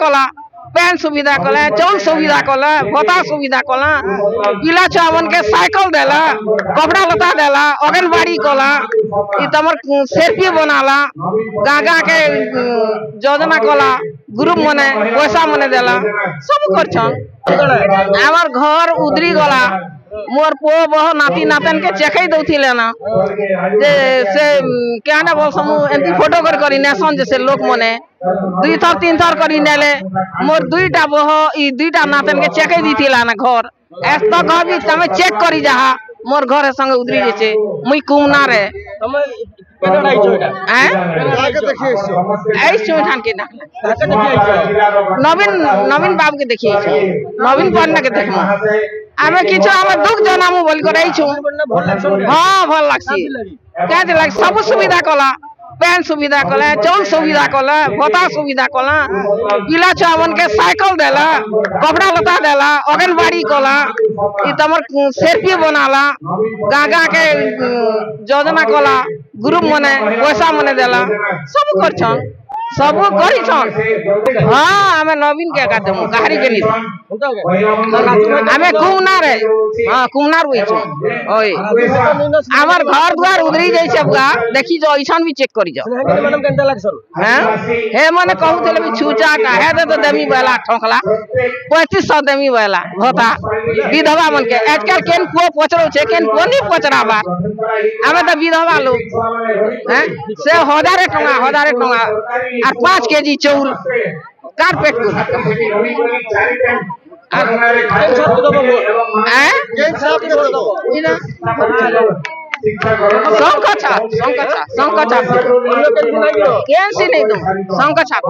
कला पैन सुविधा कला चौल सुविधा कला भत्ता सुविधा कला पिला छुआ के साइकिल देला कपड़ा लता देला आंगनबाड़ी कला तमर सेल्फी बनाला गागा के योजना कला ग्रुप मने पैसा मने देला सब करछन हमर घर उधरी गला मोर पो बह नाती नातन के चेकई दउथिले ना जे से क्या ना बोल समू एंती फोटो करी नेसन जैसे लोक मने 2 थर 3 थर करी नेले मोर 2टा बह ई 2टा नातन के चेकई दिथिला ना घर एस तो कहबी तमे चेक करी जाहा मोर घर संगे उधरी जेछे मुई कुमना रे तमे केना आइछो एटा हैं आके देखिए आई चोठान के डाकला आके देखिए नवीन बाबू के देखिए नवीन पन्ना के देखमु आमे किछु आमे दुख जनामु बोल कर आइछु हां भल लागसी क्या लाग सब सुविधा कला पैन सुविधा कला चौल सुविधा कला भत्ता सुविधा कला पिला छुआ के साइकिल देला कपड़ा लता देला आंगनबाड़ी कला तमर सेल्फी बनाला गागा के योजना कला ग्रुप मने पैसा मने देला सब करछन सब करिछन हां हमें नवीन के काटे मु कहारी के नी हमें कुमनार है हां कुमनार होई छ ओए हमर घर द्वार उधरी जाई छै बगा देखि जो ऐसन भी चेक करी जाओ मैडम केनता लागसन हैं हे मने कहू देले भी छूचा का है तो देमी वाला ठोकला 3500 देमी वाला होता विधवा मन के आजकल केन को पचरो छै केन कोनी पचराबा हमें तो विधवा लोग हैं से 1000 टका और 5 केजी चौल कारपेट को शंका छाप कैसे नहीं दूं शंका छाप